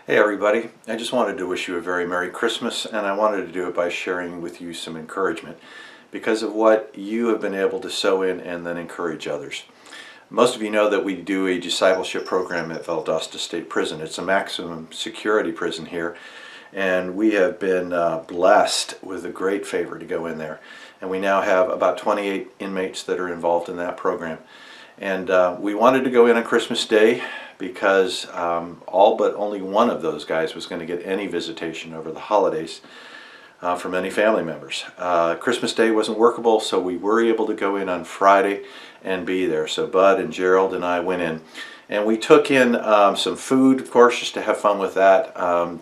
Hey everybody, I just wanted to wish you a very Merry Christmas, and I wanted to do it by sharing with you some encouragement because of what you have been able to sow in and then encourage others. Most of you know that we do a discipleship program at Valdosta State Prison. It's a maximum security prison here, and we have been blessed with a great favor to go in there. And we now have about 28 inmates that are involved in that program. And we wanted to go in on Christmas Day because all but only one of those guys was going to get any visitation over the holidays from any family members. Christmas Day wasn't workable, so we were able to go in on Friday and be there. So Bud and Gerald and I went in. And we took in some food, of course, just to have fun with that.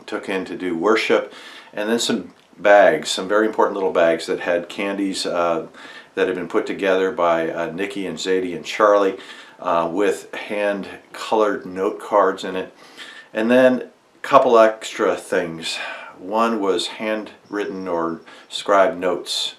Took in to do worship. And then some bags, some very important little bags that had candies that had been put together by Nikki and Zadie and Charlie with hand-colored note cards in it. And then a couple extra things. One was handwritten or scribed notes.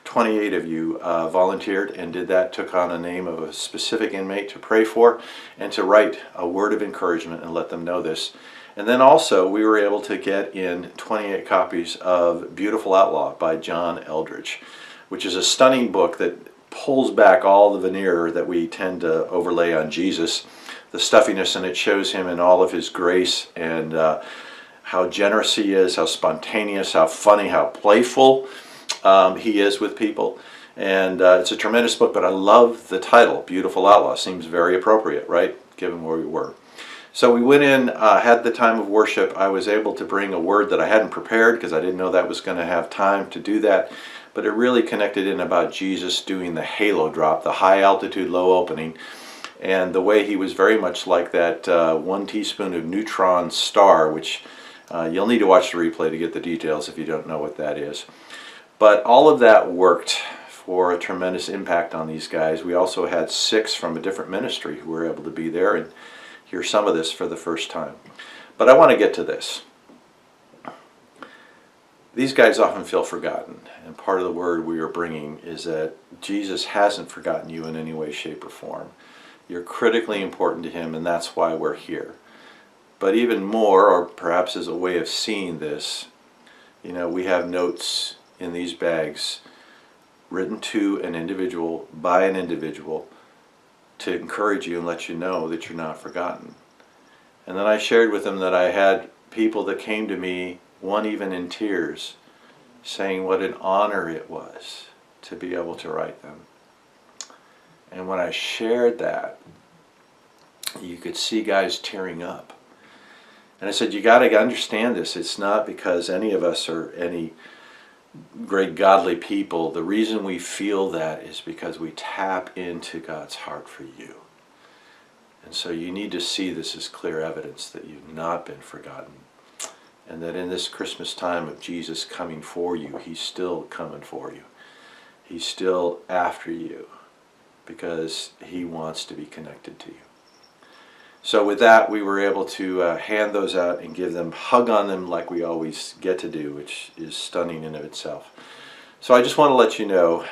28 of you volunteered and did that, took on a name of a specific inmate to pray for and to write a word of encouragement and let them know this. And then also we were able to get in 28 copies of Beautiful Outlaw by John Eldredge, which is a stunning book that pulls back all the veneer that we tend to overlay on Jesus, the stuffiness, and it shows him in all of his grace and how generous he is, how spontaneous, how funny, how playful he is with people. And it's a tremendous book, but I love the title, Beautiful Outlaw. Seems very appropriate, right, given where we were. So we went in, had the time of worship. I was able to bring a word that I hadn't prepared because I didn't know that was going to have time to do that. But it really connected in about Jesus doing the halo drop, the high altitude, low opening, and the way he was very much like that 1 teaspoon of neutron star, which you'll need to watch the replay to get the details if you don't know what that is. But all of that worked for a tremendous impact on these guys. We also had 6 from a different ministry who were able to be there and hear some of this for the first time. But I want to get to this. These guys often feel forgotten, and part of the word we are bringing is that Jesus hasn't forgotten you in any way, shape, or form. You're critically important to him, and that's why we're here. But even more, or perhaps as a way of seeing this, you know, we have notes in these bags written to an individual, by an individual, to encourage you and let you know that you're not forgotten. And then I shared with them that I had people that came to me, one even in tears, saying what an honor it was to be able to write them. And when I shared that, you could see guys tearing up. And I said, you got to understand this. It's not because any of us are any great godly people. The reason we feel that is because we tap into God's heart for you. And so you need to see this as clear evidence that you've not been forgotten. And that in this Christmas time of Jesus coming for you, he's still coming for you. He's still after you because he wants to be connected to you. So with that, we were able to hand those out and give them, hug on them like we always get to do, which is stunning in of itself. So I just want to let you know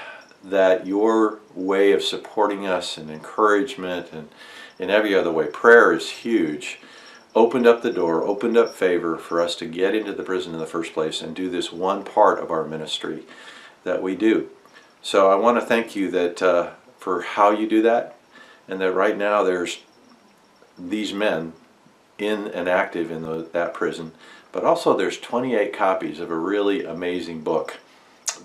that your way of supporting us and encouragement and in every other way, prayer is huge, opened up the door, opened up favor for us to get into the prison in the first place and do this one part of our ministry that we do. So I want to thank you that for how you do that, and that right now there's these men in and active in that prison, but also there's 28 copies of a really amazing book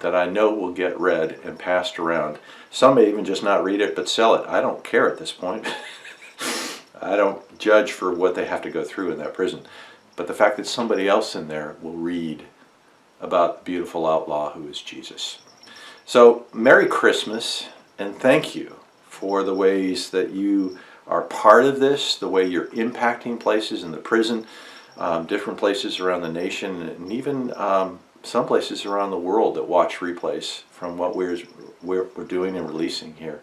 that I know will get read and passed around. Some may even just not read it but sell it. I don't care at this point. I don't judge for what they have to go through in that prison. But the fact that somebody else in there will read about the beautiful outlaw who is Jesus. So Merry Christmas, and thank you for the ways that you are part of this, the way you're impacting places in the prison, different places around the nation, and even some places around the world that watch replays from what we're doing and releasing here.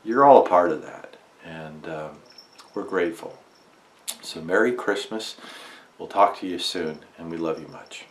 You're all a part of that, and we're grateful. So Merry Christmas. We'll talk to you soon, and we love you much.